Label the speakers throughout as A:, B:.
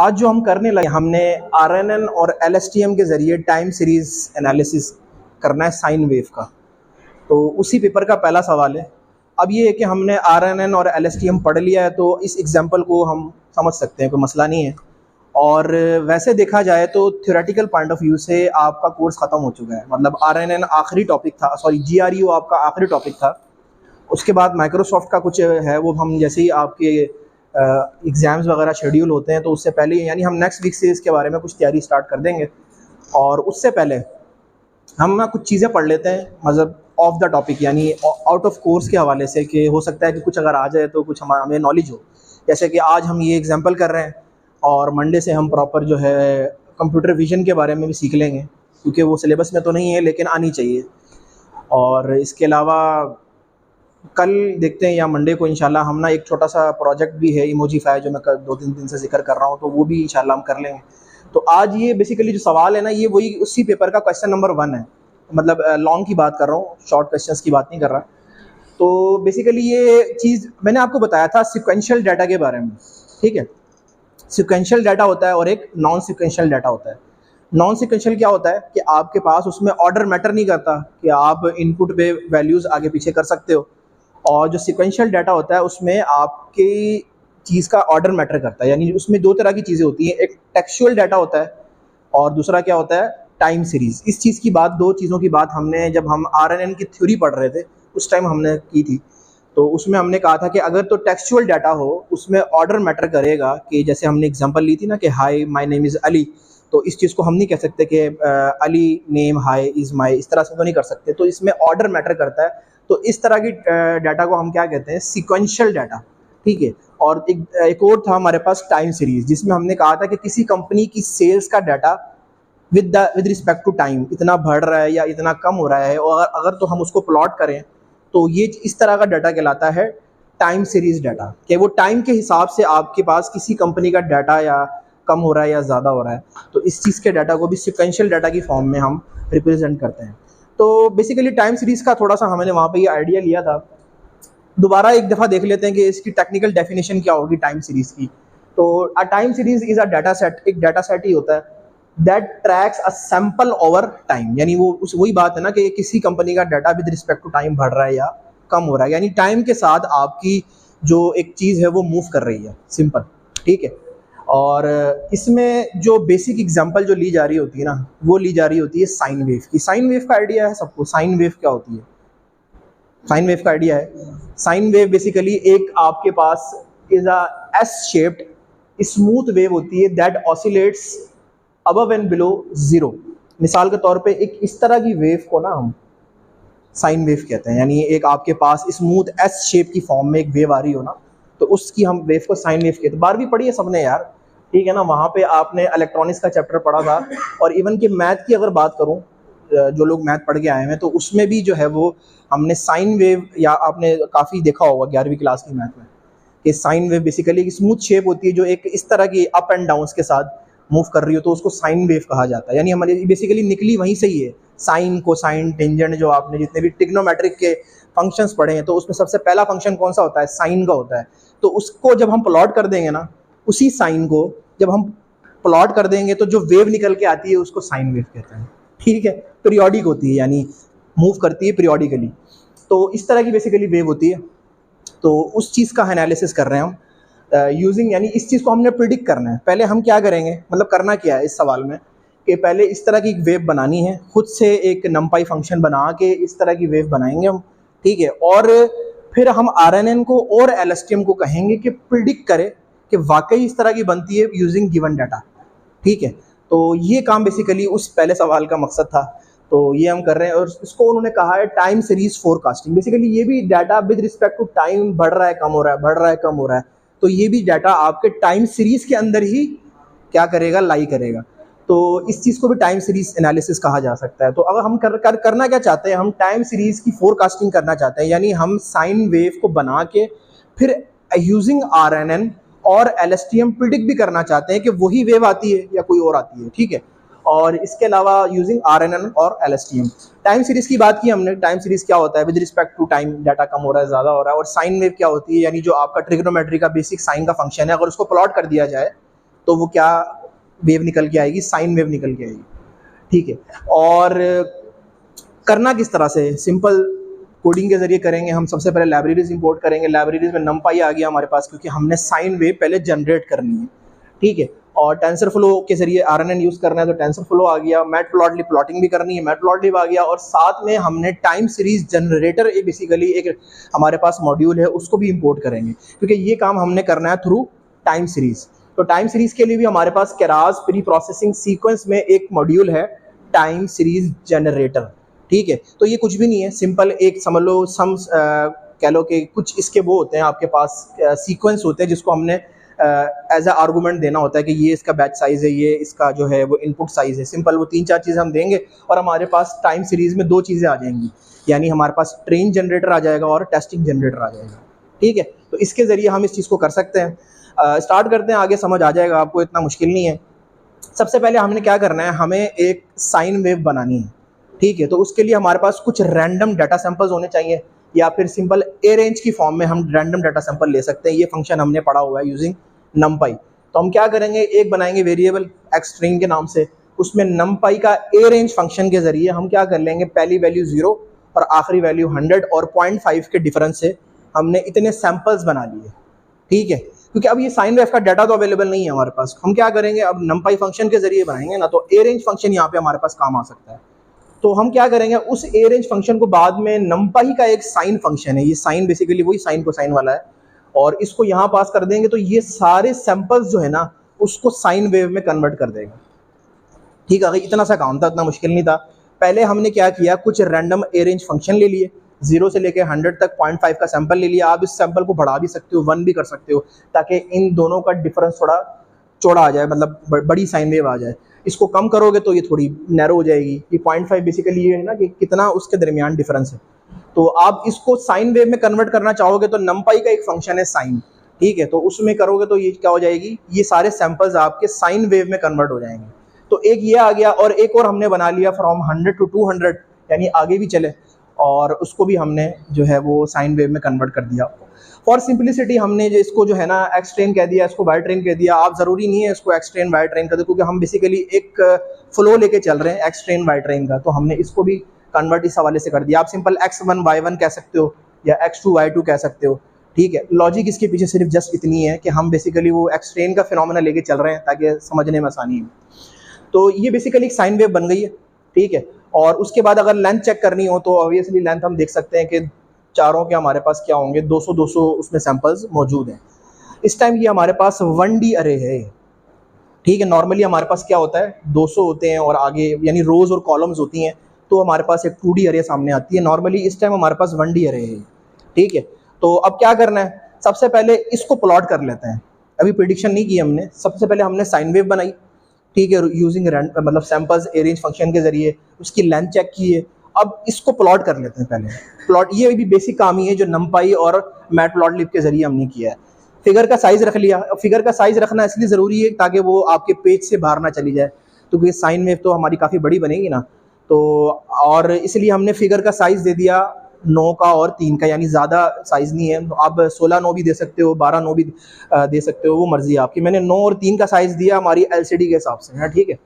A: आज जो हम करने लगे, हमने आरएनएन और एलएसटीएम के ज़रिए टाइम सीरीज़ एनालिसिस करना है साइन वेव का। तो उसी पेपर का पहला सवाल है। अब ये है कि हमने आरएनएन और एलएसटीएम पढ़ लिया है तो इस एग्जाम्पल को हम समझ सकते हैं, कोई मसला नहीं है। और वैसे देखा जाए तो थ्योरेटिकल पॉइंट ऑफ व्यू से आपका कोर्स ख़त्म हो चुका है। मतलब आरएनएन आखिरी टॉपिक था, सॉरी जीआरयू आपका आखिरी टॉपिक था। उसके बाद माइक्रोसॉफ्ट का कुछ है, वो हम जैसे ही आपके एग्ज़ाम्स वगैरह शेड्यूल होते हैं तो उससे पहले, यानी हम नेक्स्ट वीक से इसके बारे में कुछ तैयारी स्टार्ट कर देंगे। और उससे पहले हम ना कुछ चीज़ें पढ़ लेते हैं, मतलब ऑफ द टॉपिक, यानी आउट ऑफ कोर्स के हवाले से, कि हो सकता है कि कुछ अगर आ जाए तो कुछ हमें नॉलेज हो। जैसे कि आज हम ये एग्जाम्पल कर रहे हैं और मंडे से हम प्रॉपर जो है कंप्यूटर विजन के बारे में भी सीख लेंगे, क्योंकि वो सिलेबस में तो नहीं है लेकिन आनी चाहिए। और इसके अलावा कल देखते हैं या मंडे को इंशाल्लाह हम ना एक छोटा सा प्रोजेक्ट भी है इमोजीफाई, जो मैं 2-3 दिन से जिक्र कर रहा हूँ, तो वो भी इंशाल्लाह हम कर लेंगे। तो आज ये बेसिकली जो सवाल है ना, ये वही उसी पेपर का क्वेश्चन नंबर 1 है। मतलब लॉन्ग की बात कर रहा हूँ, शॉर्ट क्वेश्चंस की बात नहीं कर रहा। तो बेसिकली ये चीज़ मैंने आपको बताया था सिक्वेंशियल डाटा के बारे में, ठीक है। सिक्वेंशियल डाटा होता है और एक नॉन सिक्वेंशियल डाटा होता है। नॉन सिक्वेंशियल क्या होता है कि आपके पास उसमें ऑर्डर मैटर नहीं करता, कि आप इनपुट पे वैल्यूज़ आगे पीछे कर सकते हो। और जो सिक्वेंशियल डाटा होता है उसमें आपकी चीज़ का ऑर्डर मैटर करता है। यानी उसमें 2 तरह की चीज़ें होती हैं, एक टेक्सचुअल डाटा होता है और दूसरा क्या होता है, टाइम सीरीज़। इस चीज़ की बात, 2 चीज़ों की बात हमने जब हम आरएनएन की थ्योरी पढ़ रहे थे उस टाइम हमने की थी। तो उसमें हमने कहा था कि अगर तो टेक्सचुअल डाटा हो उसमें ऑर्डर मैटर करेगा, कि जैसे हमने एग्जांपल ली थी ना कि hi my name is Ali, तो इस चीज़ को हम नहीं कह सकते कि Ali name hi is my, इस तरह से तो नहीं कर सकते। तो इसमें ऑर्डर मैटर करता है। तो इस तरह की डाटा को हम क्या कहते हैं, सीक्वेंशियल डाटा, ठीक है। और एक और था हमारे पास टाइम सीरीज़, जिसमें हमने कहा था कि किसी कंपनी की सेल्स का data with respect to time इतना बढ़ रहा है या इतना कम हो रहा है, और अगर तो हम उसको प्लॉट करें तो ये इस तरह का डाटा कहलाता है टाइम सीरीज़ डाटा, कि वो टाइम के हिसाब से आपके पास किसी कंपनी का डाटा या कम हो रहा है या ज़्यादा हो रहा है। तो इस चीज़ के डाटा को भी सिक्वेंशियल डाटा की फॉर्म में हम रिप्रेजेंट करते हैं। तो बेसिकली टाइम सीरीज़ का थोड़ा सा हमने वहाँ पे ये आइडिया लिया था। दोबारा एक दफ़ा देख लेते हैं कि इसकी टेक्निकल डेफिनेशन क्या होगी टाइम सीरीज़ की। तो a time series is a data set, एक डाटा सेट ही होता है that tracks a sample over time. यानी वो वही बात है ना कि किसी कंपनी का data with respect to time बढ़ रहा है या कम हो रहा है, यानी टाइम के साथ आपकी जो एक चीज़ है वो मूव कर रही है, सिंपल, ठीक है। और इसमें जो बेसिक एग्जांपल जो ली जा रही होती है ना, वो ली जा रही होती है साइन वेव की। साइन वेव का आइडिया है सबको, साइन वेव क्या होती है? साइन वेव का आइडिया है, साइन वेव बेसिकली एक आपके पास is a S shaped smooth wave होती है that oscillates above and below zero. मिसाल के तौर पे एक इस तरह की वेव को ना हम साइन वेव कहते हैं। यानी एक आपके पास स्मूथ एस शेप की फॉर्म में एक वेव आ रही हो ना, तो उसकी हम वेव को साइन वेव कहते हैं। 12वीं पढ़ी है सबने यार, ठीक है ना। वहाँ पे आपने इलेक्ट्रॉनिक्स का चैप्टर पढ़ा था। और इवन कि मैथ की अगर बात करूँ, जो लोग मैथ पढ़ के आए हैं, तो उसमें भी जो है वो हमने साइन वेव, या आपने काफ़ी देखा होगा 11वीं क्लास की मैथ में, कि साइन वेव बेसिकली एक स्मूथ शेप होती है जो एक इस तरह की अप एंड डाउन्स के साथ मूव कर रही हो, तो उसको साइन वेव कहा जाता है। यानी हमारी बेसिकली निकली वहीं से ही है, साइन कोसाइन टेंजेंट। जो आपने जितने भी ट्रिग्नोमेट्रिक के फंक्शंस पढ़े हैं तो उसमें सबसे पहला फंक्शन कौन सा होता है, साइन का होता है। तो उसको जब हम प्लॉट कर देंगे ना, उसी साइन को जब हम प्लॉट कर देंगे तो जो वेव निकल के आती है उसको साइन वेव कहते हैं, ठीक है। पीरियोडिक होती है, यानी मूव करती है पीरियोडिकली। तो इस तरह की बेसिकली वेव होती है। तो उस चीज़ का एनालिसिस कर रहे हैं हम यूजिंग, यानी इस चीज़ को हमने प्रिडिक्ट करना है। पहले हम क्या करेंगे, मतलब करना क्या है इस सवाल में, कि पहले इस तरह की वेव बनानी है, खुद से एक नंपाई फंक्शन बना के इस तरह की वेव बनाएंगे हम, ठीक है। और फिर हम आरएनएन को और एलएसटीएम को कहेंगे कि प्रिडिक्ट करे कि वाकई इस तरह की बनती है यूजिंग गिवन डाटा, ठीक है। तो ये काम बेसिकली उस पहले सवाल का मकसद था, तो ये हम कर रहे हैं। और इसको उन्होंने कहा है टाइम सीरीज फोरकास्टिंग। बेसिकली ये भी data with respect to time बढ़ रहा है कम हो रहा है, बढ़ रहा है कम हो रहा है, तो ये भी डाटा आपके टाइम सीरीज के अंदर ही क्या करेगा, लाई करेगा। तो इस चीज़ को भी टाइम सीरीज एनालिसिस कहा जा सकता है। तो अगर हम करना क्या चाहते हैं, हम टाइम सीरीज की फोरकास्टिंग करना चाहते हैं, यानी हम साइन वेव को बना के फिर यूजिंग आरएनएन और एलएसटीएम प्रिडिक्ट भी करना चाहते हैं कि वही वेव आती है या कोई और आती है, ठीक है। और इसके अलावा यूजिंग आरएनएन और एलएसटीएम। टाइम सीरीज की बात की हमने, टाइम सीरीज क्या होता है, with respect to time data कम हो रहा है ज़्यादा हो रहा है। और साइन वेव क्या होती है, यानी जो आपका ट्रिग्नोमेट्री का बेसिक साइन का फंक्शन है, अगर उसको प्लॉट कर दिया जाए तो वो क्या वेव निकल के आएगी, साइन वेव निकल के आएगी। ठीक है, और करना किस तरह से, सिंपल कोडिंग के जरिए करेंगे हम। सबसे पहले लाइब्रेरीज इंपोर्ट करेंगे, लाइब्रेरीज में numpy आ गया हमारे पास क्योंकि हमने साइन वेव पहले जनरेट करनी है। ठीक है, और टेंसरफ्लो के जरिए RNN यूज़ करना है तो टेंसरफ्लो आ गया, मैटप्लॉटलिब प्लॉटिंग भी करनी है, मैटप्लॉटलिब आ गया, और साथ में हमने टाइम सीरीज जनरेटर बेसिकली एक हमारे पास मॉड्यूल है उसको भी इंपोर्ट करेंगे क्योंकि ये काम हमने करना है थ्रू टाइम सीरीज। तो टाइम सीरीज के लिए भी हमारे पास केरास प्री प्रोसेसिंग सीक्वेंस में एक मॉड्यूल है टाइम सीरीज जनरेटर। ठीक है, तो ये कुछ भी नहीं है, सिंपल एक समझ लो सम कह लो कि कुछ इसके वो होते हैं आपके पास सीक्वेंस होते हैं जिसको हमने एज अ आर्गूमेंट देना होता है कि ये इसका बैच साइज है, ये इसका जो है वो इनपुट साइज है। सिंपल वो 3-4 चीज़ें हम देंगे और हमारे पास टाइम सीरीज में 2 चीज़ें आ जाएंगी, यानी हमारे पास ट्रेन जनरेटर आ जाएगा और टेस्टिंग जनरेटर आ जाएगा। ठीक है, तो इसके ज़रिए हम इस चीज़ को कर सकते हैं। स्टार्ट करते हैं, आगे समझ आ जाएगा आपको, इतना मुश्किल नहीं है। सबसे पहले हमने क्या करना है, हमें एक साइन वेव बनानी है। ठीक है, तो उसके लिए हमारे पास कुछ रैंडम डाटा सैंपल्स होने चाहिए या फिर सिंपल ए रेंज की फॉर्म में हम रैंडम डाटा सैंपल ले सकते हैं। ये फंक्शन हमने पढ़ा हुआ है यूजिंग numpy। तो हम क्या करेंगे, एक बनाएंगे वेरिएबल xstring के नाम से, उसमें numpy का ए रेंज फंक्शन के जरिए हम क्या कर लेंगे, पहली वैल्यू 0 और आखिरी वैल्यू 100 और 0.5 के डिफरेंस से हमने इतने सैंपल्स बना लिए। ठीक है, क्योंकि अब ये साइन वेव का डाटा तो अवेलेबल नहीं है हमारे पास, हम क्या करेंगे, अब numpy फंक्शन के जरिए बनाएंगे ना, तो ए रेंज फंक्शन यहाँ पे हमारे पास काम आ सकता है। तो हम क्या करेंगे, उस ए रेंज फंक्शन को बाद में numpy का एक साइन फंक्शन है, ये साइन बेसिकली वही साइन कोसाइन वाला है, और इसको यहाँ पास कर देंगे तो ये सारे सैंपल्स जो है ना उसको साइन वेव में कन्वर्ट कर देगा। ठीक है, इतना सा काम था, इतना मुश्किल नहीं था। पहले हमने क्या किया, कुछ रैंडम ए रेंज फंक्शन ले लिए, 0 से लेके 100 तक 0.5 का सैंपल ले लिया। आप इस सैंपल को बढ़ा भी सकते हो, 1 भी कर सकते हो, ताकि इन दोनों का डिफरेंस थोड़ा चौड़ा आ जाए, मतलब बड़ी साइन वेव आ जाए। इसको कम करोगे तो ये थोड़ी नैरो हो जाएगी। ये 0.5 बेसिकली ये है ना कि कितना उसके दरमियान डिफरेंस है। तो आप इसको साइन वेव में कन्वर्ट करना चाहोगे तो numpy का एक फंक्शन है साइन। ठीक है, तो उसमें करोगे तो ये क्या हो जाएगी, ये सारे सैंपल्स आपके साइन वेव में कन्वर्ट हो जाएंगे। तो एक ये आ गया, और एक और हमने बना लिया फ्रॉम 100 to 200, यानी आगे भी चले, और उसको भी हमने जो है वो साइन वेव में कन्वर्ट कर दिया। फॉर सिंपलिसिटी हमने जो इसको जो है ना एक्स ट्रेन कह दिया, इसको वाई ट्रेन कह दिया। आप ज़रूरी नहीं है इसको एक्स ट्रेन वाई ट्रेन कर दो, क्योंकि हम बेसिकली एक फ्लो लेके चल रहे हैं एक्स ट्रेन वाई ट्रेन का, तो हमने इसको भी कन्वर्ट इस हवाले से कर दिया। आप सिंपल x1 y1 कह सकते हो या x2 y2 कह सकते हो। ठीक है, लॉजिक इसके पीछे सिर्फ जस्ट इतनी है कि हम बेसिकली वो एक्स ट्रेन का फिनोमेना लेके चल रहे हैं ताकि समझने में आसानी हो। तो ये बेसिकली एक साइन वेव बन गई है। ठीक है, और उसके बाद अगर लेंथ चेक करनी हो तो ऑब्वियसली लेंथ हम देख सकते हैं कि चारों के हमारे पास क्या होंगे, 200-200 उसमें सैंपल्स मौजूद हैं। इस टाइम ये हमारे पास 1D अरे है। ठीक है, नॉर्मली हमारे पास क्या होता है, 200 होते हैं और आगे यानी रोज और कॉलम्स होती हैं, तो हमारे पास एक 2D अरे सामने आती है। नॉर्मली इस टाइम हमारे पास 1D अरे है। ठीक है, तो अब क्या करना है, सबसे पहले इसको प्लॉट कर लेते हैं। अभी प्रिडिक्शन नहीं की हमने, सबसे पहले हमने साइन वेव बनाई। ठीक है, यूजिंग मतलब सैंपल्स ए रेंज फंक्शन के जरिए उसकी लेंथ चेक की है। अब इसको प्लॉट कर लेते हैं पहले। प्लॉट ये भी बेसिक काम ही है जो numpy और मैटप्लॉटलिब के जरिए हमने किया है। फिगर का साइज रख लिया। फिगर का साइज रखना इसलिए ज़रूरी है ताकि वो आपके पेज से बाहर ना चली जाए, तो ये साइन वेव तो हमारी काफ़ी बड़ी बनेगी ना, तो और इसलिए हमने फिगर का साइज़ दे दिया 9 का और 3 का, यानी ज़्यादा साइज़ नहीं है। आप 16 9 भी दे सकते हो, 12 9 भी दे सकते हो, वो मर्ज़ी है आपकी। मैंने 9 और 3 का साइज़ दिया हमारी LCD के हिसाब से है। ठीक है,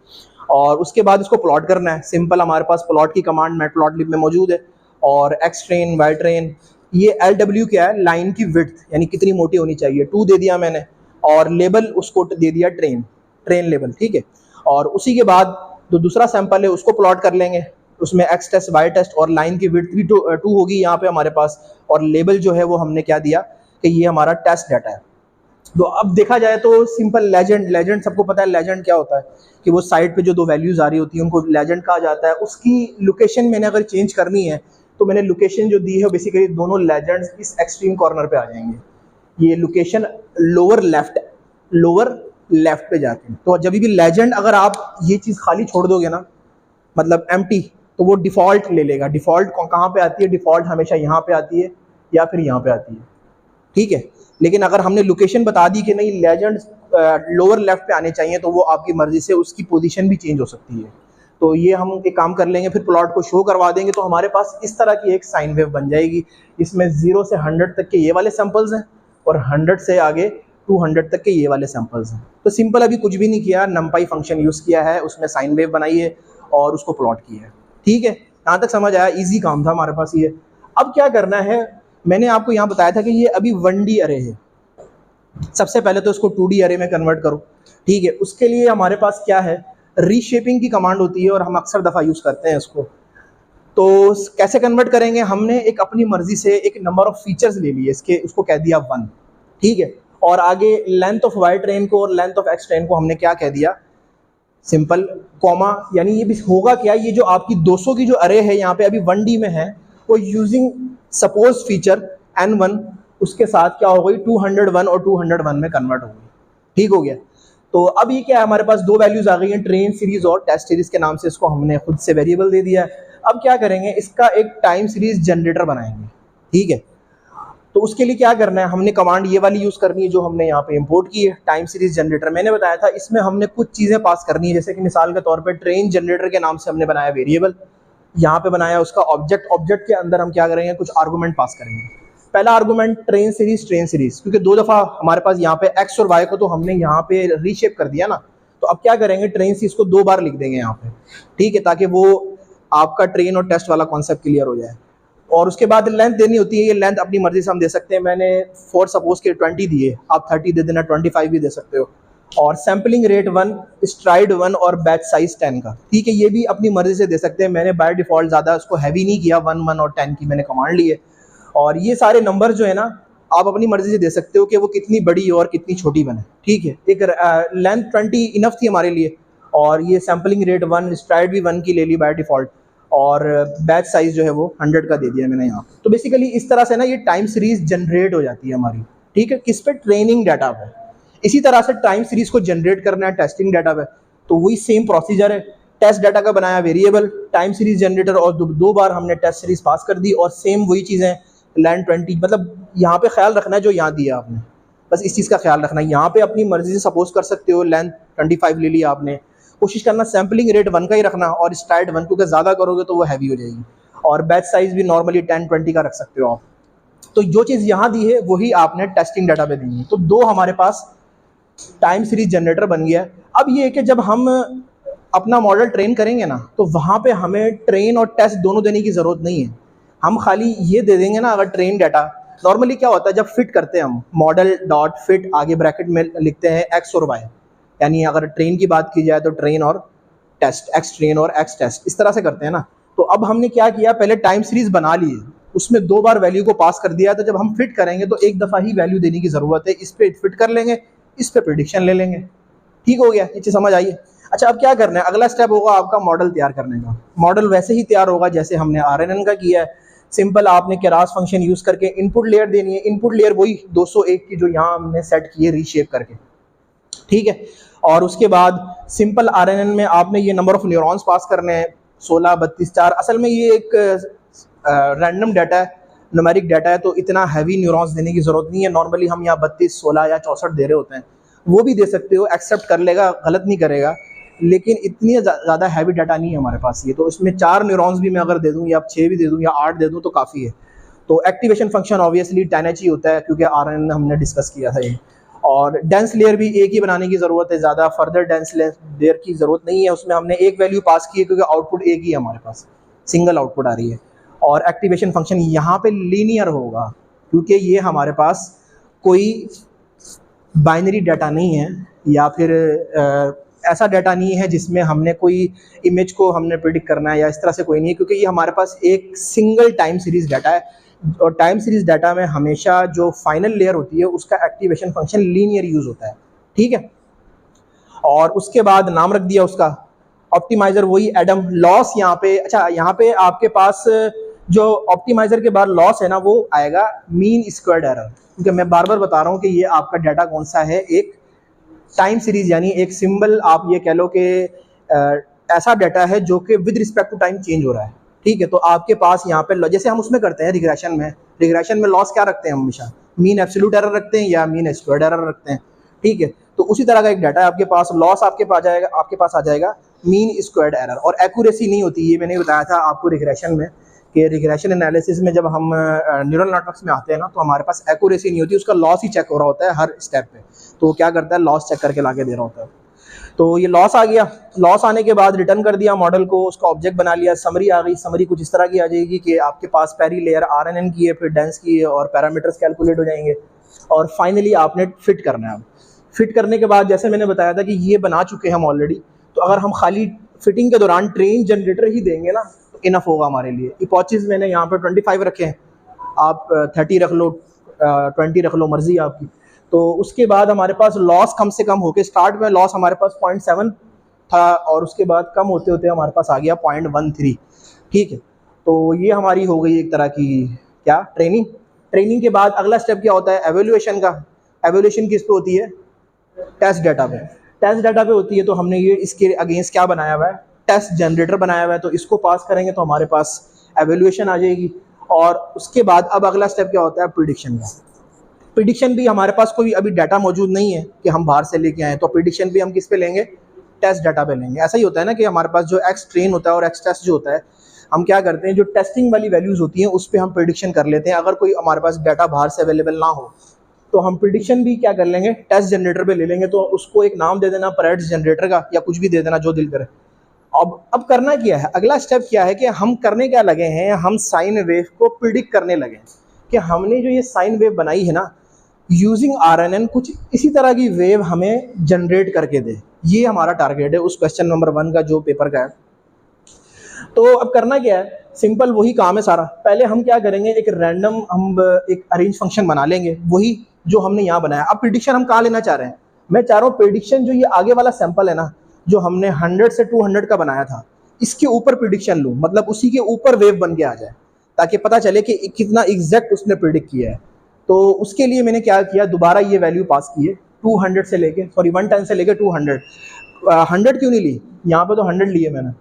A: और उसके बाद इसको प्लॉट करना है। सिंपल हमारे पास प्लॉट की कमांड मैटप्लॉटलिब में मौजूद है, और एक्स ट्रेन वाई ट्रेन, ये LW क्या है, लाइन की विड्थ, यानी कितनी मोटी होनी चाहिए, 2 दे दिया मैंने, और लेबल उसको दे दिया ट्रेन लेबल। ठीक है, और उसी के बाद जो दूसरा सैंपल है उसको प्लॉट कर लेंगे, उसमें एक्स टेस्ट वाई टेस्ट, और लाइन की विड्थ भी 2 होगी यहाँ पे हमारे पास, और लेबल जो है वो हमने क्या दिया कि ये हमारा टेस्ट डाटा है। तो अब देखा जाए तो सिंपल लेजेंड सबको पता है लेजेंड क्या होता है, कि वो साइड पे जो 2 वैल्यूज आ रही होती है उनको लेजेंड कहा जाता है। उसकी लोकेशन मैंने अगर चेंज करनी है तो मैंने लोकेशन जो दी है बेसिकली दोनों लेजेंड्स इस एक्सट्रीम कॉर्नर पे आ जाएंगे। ये लोकेशन लोअर लेफ्ट पे जाके, तो जब भी लेजेंड अगर आप ये चीज़ खाली छोड़ दोगे ना, मतलब एम्प्टी, तो वो डिफ़ॉल्ट ले लेगा। डिफ़ॉल्ट कहाँ पे आती है, डिफ़ॉल्ट हमेशा यहाँ पे आती है या फिर यहाँ पे आती है। ठीक है, लेकिन अगर हमने लोकेशन बता दी कि नहीं लेजेंड लोअर लेफ्ट पे आने चाहिए, तो वो आपकी मर्जी से उसकी पोजीशन भी चेंज हो सकती है। तो ये हम एक काम कर लेंगे, फिर प्लॉट को शो करवा देंगे, तो हमारे पास इस तरह की एक साइन वेव बन जाएगी। इसमें 0 से 100 तक के ये वाले सैंपल्स हैं, और 100 से आगे 200 तक के ये वाले सैंपल्स हैं। तो सिंपल अभी कुछ भी नहीं किया, numpy फंक्शन यूज़ किया है, उसमें साइन वेव बनाई है और उसको प्लॉट किया है। ठीक है, यहाँ तक समझ आया, इजी काम था हमारे पास ये। अब क्या करना है, मैंने आपको यहाँ बताया था कि ये अभी 1D अरे है। सबसे पहले तो इसको 2D अरे में कन्वर्ट करो। ठीक है, उसके लिए हमारे पास क्या है, रीशेपिंग की कमांड होती है और हम अक्सर दफ़ा यूज़ करते हैं इसको। तो कैसे कन्वर्ट करेंगे, हमने एक अपनी मर्जी से एक नंबर ऑफ फीचर्स ले लिए इसके, उसको कह दिया 1। ठीक है, और आगे लेंथ ऑफ वाई ट्रेन को और लेंथ ऑफ एक्स ट्रेन को हमने क्या कह दिया, सिंपल कॉमा। यानी ये भी होगा क्या, ये जो आपकी 200 की जो अरे है यहाँ पे अभी 1D में है, वो यूजिंग सपोज फीचर n1 उसके साथ क्या हो गई 201 और 201 में कन्वर्ट हो गई। ठीक हो गया। तो अब ये क्या है, हमारे पास दो वैल्यूज आ गई हैं, ट्रेन सीरीज और टेस्ट सीरीज के नाम से इसको हमने खुद से वेरिएबल दे दिया है। अब क्या करेंगे, इसका एक टाइम सीरीज जनरेटर बनाएंगे। ठीक है, तो उसके लिए क्या करना है, हमने कमांड ये वाली यूज़ करनी है जो हमने यहाँ पे इंपोर्ट की है, टाइम सीरीज जनरेटर। मैंने बताया था इसमें हमने कुछ चीज़ें पास करनी है, जैसे कि मिसाल के तौर पे ट्रेन जनरेटर के नाम से हमने बनाया वेरिएबल, यहाँ पे बनाया उसका ऑब्जेक्ट। ऑब्जेक्ट के अंदर हम क्या करेंगे, कुछ आर्गूमेंट पास करेंगे। पहला आर्गूमेंट ट्रेन सीरीज, क्योंकि दो दफ़ा हमारे पास यहाँ पे एक्स और वाई को तो हमने यहाँ पे रीशेप कर दिया ना, तो अब क्या करेंगे, ट्रेन सीरीज को 2 बार लिख देंगे यहाँ पे। ठीक है, ताकि वो आपका ट्रेन और टेस्ट वाला कॉन्सेप्ट क्लियर हो जाए। और उसके बाद लेंथ देनी होती है, ये लेंथ अपनी मर्जी से हम दे सकते हैं। मैंने फॉर सपोज के 20 दिए, आप 30 दे देना, 25 भी दे सकते हो। और सैम्पलिंग रेट 1, स्ट्राइड 1 और बैच साइज 10 का। ठीक है, ये भी अपनी मर्जी से दे सकते हैं। मैंने बाय डिफॉल्ट ज़्यादा उसको हैवी नहीं किया, 1, 1 और 10 की मैंने कमांड ली है। और ये सारे नंबर जो है ना, आप अपनी मर्जी से दे सकते हो कि वो कितनी बड़ी और कितनी छोटी बने। ठीक है, एक लेंथ 20 इनफ थी हमारे लिए, और ये सैम्पलिंग रेट 1, स्ट्राइड भी 1 की ले ली बाय डिफॉल्ट, और बैच साइज जो है वो 100 का दे दिया मैंने यहाँ। तो बेसिकली इस तरह से ना ये टाइम सीरीज जनरेट हो जाती है हमारी। ठीक है, किस पे, ट्रेनिंग डाटा पे। इसी तरह से टाइम सीरीज को जनरेट करना है टेस्टिंग डाटा पे, तो वही सेम प्रोसीजर है। टेस्ट डाटा का बनाया वेरिएबल, टाइम सीरीज जनरेटर, और दो बार हमने टेस्ट सीरीज पास कर दी, और सेम वही चीज़ें लेंथ 20। मतलब यहाँ पे ख्याल रखना है जो यहाँ दिया आपने, बस इस चीज़ का ख्याल रखना है। यहाँ पे अपनी मर्जी से सपोज कर सकते हो, लेंथ 25 ले लिया आपने, कोशिश करना सैम्पलिंग रेट 1 का ही रखना, और स्ट्राइड 1, क्योंकि ज़्यादा करोगे तो वो हैवी हो जाएगी। और बैच साइज भी नॉर्मली 10-20 का रख सकते हो आप। तो जो चीज़ यहाँ दी है वही आपने टेस्टिंग डाटा पे देनी है। तो दो हमारे पास टाइम सीरीज जनरेटर बन गया है। अब ये है कि जब हम अपना मॉडल ट्रेन करेंगे ना, तो वहाँ पे हमें ट्रेन और टेस्ट दोनों देने की ज़रूरत नहीं है। हम खाली ये दे देंगे ना, अगर ट्रेन डाटा, नॉर्मली क्या होता है जब फिट करते हैं हम, मॉडल डॉट फिट, आगे ब्रैकेट में लिखते हैं एक्स और वाई, यानी अगर ट्रेन की बात की जाए तो ट्रेन और टेस्ट, एक्स ट्रेन और एक्स टेस्ट, इस तरह से करते हैं ना। तो अब हमने क्या किया, पहले टाइम सीरीज बना ली है, उसमें 2 बार वैल्यू को पास कर दिया, तो जब हम फिट करेंगे तो एक दफ़ा ही वैल्यू देने की ज़रूरत है। इस पर फिट कर लेंगे, इस पर प्रिडिक्शन ले लेंगे। ठीक हो गया, ये चीज़ समझ आई है। अच्छा, अब क्या करना है, अगला स्टेप होगा आपका मॉडल तैयार करने का। मॉडल वैसे ही तैयार होगा जैसे हमने RNN का किया है। सिंपल, आपने केरास फंक्शन यूज़ करके इनपुट लेयर देनी है। इनपुट लेयर वही 201 की जो यहाँ हमने सेट की है रीशेप करके। ठीक है, और उसके बाद सिंपल RNN में आपने ये नंबर ऑफ न्यूरॉन्स पास करने हैं, 16, 32, 4। असल में ये एक रैंडम डाटा है, न्यूमेरिक डाटा है, तो इतना हैवी न्यूरॉन्स देने की ज़रूरत नहीं है। नॉर्मली हम यहाँ 32, 16 या 64 दे रहे होते हैं, वो भी दे सकते हो, एक्सेप्ट कर लेगा, गलत नहीं करेगा। लेकिन इतनी ज़्यादा हैवी डाटा नहीं है हमारे पास ये, तो इसमें 4 न्यूरॉन्स भी मैं अगर दे दूँ, या 6 भी दे दूँ, या 8 दे दूँ तो काफ़ी है। तो एक्टिवेशन फंक्शन ऑब्वियसली 10H ही होता है, क्योंकि RNN हमने डिस्कस किया था ये। और डेंस लेयर भी एक ही बनाने की ज़रूरत है, ज़्यादा फर्दर डेंस लेयर की ज़रूरत नहीं है। उसमें हमने एक वैल्यू पास की है, क्योंकि आउटपुट एक ही है हमारे पास, सिंगल आउटपुट आ रही है। और एक्टिवेशन फंक्शन यहाँ पे लीनियर होगा, क्योंकि ये हमारे पास कोई बाइनरी डाटा नहीं है, या फिर ऐसा डाटा नहीं है जिसमें हमने कोई इमेज को हमने प्रिडिक्ट करना है, या इस तरह से कोई नहीं है, क्योंकि ये हमारे पास एक सिंगल टाइम सीरीज डाटा है। और टाइम सीरीज डाटा में हमेशा जो फाइनल लेयर होती है उसका एक्टिवेशन फंक्शन लीनियर यूज़ होता है। ठीक है, और उसके बाद नाम रख दिया उसका ऑप्टिमाइज़र, वही एडम। लॉस यहाँ पे, अच्छा यहाँ पे आपके पास जो ऑप्टिमाइज़र के बाद लॉस है ना, वो आएगा मीन स्क्वायर्ड एरर, क्योंकि मैं बार बार बता रहा हूँ कि ये आपका डाटा कौन सा है, एक टाइम सीरीज, यानी एक सिंबल, आप ये कह लो कि ऐसा डाटा है जो कि with respect to time change हो रहा है। ठीक है, तो आपके पास यहाँ पे जैसे हम उसमें करते हैं रिग्रेशन में लॉस क्या रखते हैं हमेशा, मीन एब्सोल्यूट एरर रखते हैं या मीन स्क्वायर्ड एरर रखते हैं। ठीक है, तो उसी तरह का एक डाटा है आपके पास, लॉस आपके पास आ जाएगा मीन स्क्वायर्ड एरर। और एक्यूरेसी नहीं होती, ये मैंने बताया था आपको रिग्रेशन में, कि रिग्रेशन एनालिसिस में जब हम न्यूरल नेटवर्क्स में आते हैं ना, तो हमारे पास एक्यूरेसी नहीं होती, उसका लॉस ही चेक हो रहा होता है हर स्टेप पे। तो वो क्या करता है, लॉस चेक करके ला के दे रहा होता है। तो ये लॉस आ गया, लॉस आने के बाद रिटर्न कर दिया मॉडल को, उसका ऑब्जेक्ट बना लिया, समरी आ गई। समरी कुछ इस तरह की आ जाएगी कि आपके पास पहली लेयर RNN की है, फिर डेंस की है, और पैरामीटर्स कैलकुलेट हो जाएंगे, और फाइनली आपने फिट करना है। अब फिट करने के बाद जैसे मैंने बताया था कि ये बना चुके हैं हम ऑलरेडी, तो अगर हम खाली फिटिंग के दौरान ट्रेन जनरेटर ही देंगे ना, तो इनफ होगा हमारे लिए। इपॉचेस मैंने यहाँ पर 25 रखे हैं, आप 30 रख लो, 20 रख लो, मर्जी आपकी। तो उसके बाद हमारे पास लॉस कम से कम होके, स्टार्ट में लॉस हमारे पास 0.7 था, और उसके बाद कम होते होते हमारे पास आ गया 0.13। ठीक है, तो ये हमारी हो गई एक तरह की क्या, ट्रेनिंग। ट्रेनिंग के बाद अगला स्टेप क्या होता है, एवेल्यूएशन का। एवेल्यूएशन किस पे होती है, टेस्ट डाटा पे। टेस्ट डाटा पे होती है, तो हमने ये इसके अगेंस्ट क्या बनाया हुआ है, टेस्ट जनरेटर बनाया हुआ है। तो इसको पास करेंगे तो हमारे पास एवेल्यूएशन आ जाएगी। और उसके बाद अब अगला स्टेप क्या होता है, प्रिडिक्शन का। प्रिडिक्शन भी हमारे पास कोई अभी डाटा मौजूद नहीं है कि हम बाहर से लेके आए, तो प्रिडिक्शन भी हम किस पे लेंगे, टेस्ट डाटा पे लेंगे। ऐसा ही होता है ना कि हमारे पास जो एक्स ट्रेन होता है और एक्स टेस्ट जो होता है, हम क्या करते हैं, जो टेस्टिंग वाली वैल्यूज़ होती हैं उस पर हम प्रिडिक्शन कर लेते हैं। अगर कोई हमारे पास डाटा बाहर से अवेलेबल ना हो, तो हम प्रिडिक्शन भी क्या कर लेंगे, टेस्ट जनरेटर पे ले लेंगे। तो उसको एक नाम दे देना परेट्स जनरेटर का, या कुछ भी दे देना जो दिल करे। अब करना क्या है, अगला स्टेप क्या है कि हम करने क्या लगे हैं, हम साइन वेव को प्रिडिक्ट करने लगे हैं कि हमने जो ये साइन वेव बनाई है ना, यूजिंग RNN कुछ इसी तरह की वेव हमें जनरेट करके दे। ये हमारा टारगेट है उस क्वेश्चन नंबर 1 का जो पेपर का है। तो अब करना क्या है, सिंपल वही काम है सारा। पहले हम क्या करेंगे, एक रैंडम हम एक अरेंज फंक्शन बना लेंगे, वही जो हमने यहाँ बनाया। अब प्रिडिक्शन हम कहाँ लेना चाह रहे हैं, मैं चाह रहा हूँ प्रिडिक्शन जो ये आगे वाला सैंपल है ना, जो हमने 100 से 200 का बनाया था, इसके ऊपर प्रिडिक्शन लूँ, मतलब उसी के ऊपर वेव बन के आ जाए, ताकि पता चले कि कितना एग्जैक्ट उसने प्रिडिक्ट किया है। तो उसके लिए मैंने क्या किया, दोबारा ये वैल्यू पास की है 200 से लेके, सॉरी 110 से लेके 200। 100 क्यों नहीं ली, यहाँ पे तो 100 लिए मैंने।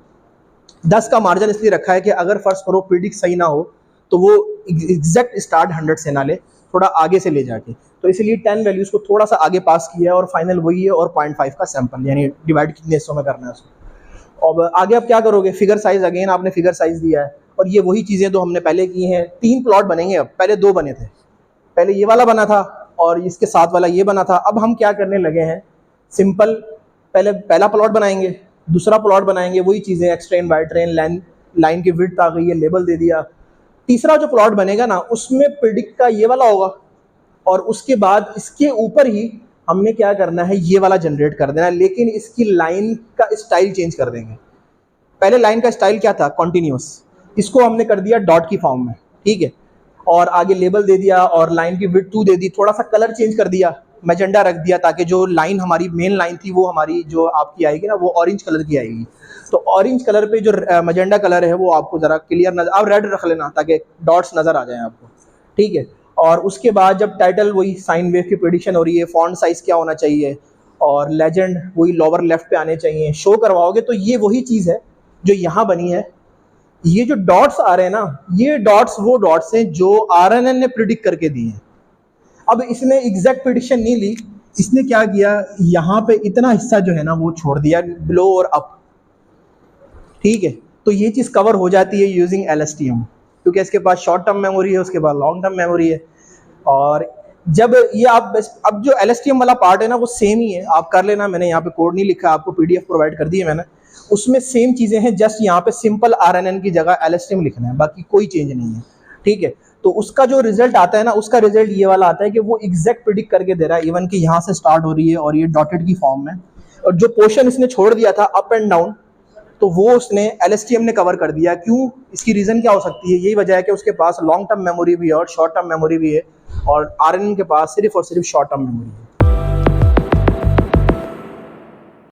A: 10 का मार्जिन इसलिए रखा है कि अगर फर्स्ट करो प्रिडिक्ट सही ना हो, तो वो एग्जैक्ट स्टार्ट 100 से ना ले, थोड़ा आगे से ले जाके। तो इसलिए 10 वैल्यूज़ को थोड़ा सा आगे पास किया है, और फाइनल वही है, और 0.5 का सैंपल, यानी डिवाइड कितने हिस्सों में करना है उसको। अब आगे आप क्या करोगे, फिगर साइज, अगेन आपने फिगर साइज दिया है, और ये वही चीज़ें तो हमने पहले की हैं। 3 प्लॉट बनेंगे, अब पहले 2 बने थे, पहले ये वाला बना था और इसके साथ वाला ये बना था। अब हम क्या करने लगे हैं, सिंपल पहले पहला प्लॉट बनाएंगे, दूसरा प्लॉट बनाएंगे, वही चीज़ें, X train, Y train, line की विड्थ आ गई है, लेबल दे दिया। तीसरा जो प्लॉट बनेगा ना, उसमें प्रिडिक्ट का ये वाला होगा, और उसके बाद इसके ऊपर ही हमने क्या करना है, ये वाला जनरेट कर देना है, लेकिन इसकी लाइन का स्टाइल चेंज कर देंगे। पहले लाइन का स्टाइल क्या था, कॉन्टिन्यूस, इसको हमने कर दिया डॉट की फॉर्म में, ठीक है, और आगे लेबल दे दिया, और लाइन की विड्थ 2 दे दी, थोड़ा सा कलर चेंज कर दिया, मैजेंडा रख दिया, ताकि जो लाइन हमारी मेन लाइन थी वो हमारी जो आपकी आएगी ना, वो ऑरेंज कलर की आएगी। तो ऑरेंज कलर पे जो मैजेंडा कलर है वो आपको ज़रा क्लियर नजर, आप रेड रख लेना ताकि डॉट्स नज़र आ जाएं आपको, ठीक है। और उसके बाद जब टाइटल, वही साइन वेव की प्रेडिक्शन हो रही है, फॉन्ट साइज़ क्या होना चाहिए, और लेजेंड वही लोअर लेफ्ट पे आने चाहिए, शो करवाओगे। तो ये वही चीज़ है जो यहाँ बनी है। ये जो डॉट्स आ रहे हैं ना, ये डॉट्स वो डॉट्स हैं जो RNN ने प्रिडिक्ट करके दिए हैं। अब इसने एग्जैक्ट प्रिडिक्शन नहीं ली, इसने क्या किया, यहाँ पे इतना हिस्सा जो है ना वो छोड़ दिया, बिलो और अप, ठीक है। तो ये चीज़ कवर हो जाती है यूजिंग LSTM, क्योंकि इसके पास शॉर्ट टर्म मेमोरी है, उसके बाद लॉन्ग टर्म मेमोरी है। और जब ये आप अब जो LSTM वाला पार्ट है ना, वो सेम ही है, आप कर लेना। मैंने यहाँ पे कोड नहीं लिखा, आपको PDF प्रोवाइड कर दी है मैंने, उसमें सेम चीज़ें हैं, जस्ट यहाँ पे सिंपल RNN की जगह LSTM लिखना है, बाकी कोई चेंज नहीं है, ठीक है। तो उसका जो रिजल्ट आता है ना, उसका रिजल्ट ये वाला आता है कि वो एग्जैक्ट प्रिडिक्ट करके दे रहा है, इवन कि यहाँ से स्टार्ट हो रही है और ये डॉटेड की फॉर्म में, और जो पोर्शन इसने छोड़ दिया था अप एंड डाउन, तो वो उसने LSTM ने कवर कर दिया। क्यों, इसकी रीज़न क्या हो सकती है, यही वजह है कि उसके पास लॉन्ग टर्म मेमोरी भी है और शॉर्ट टर्म मेमोरी भी है, और RNN के पास सिर्फ और सिर्फ शॉर्ट टर्म मेमोरी है।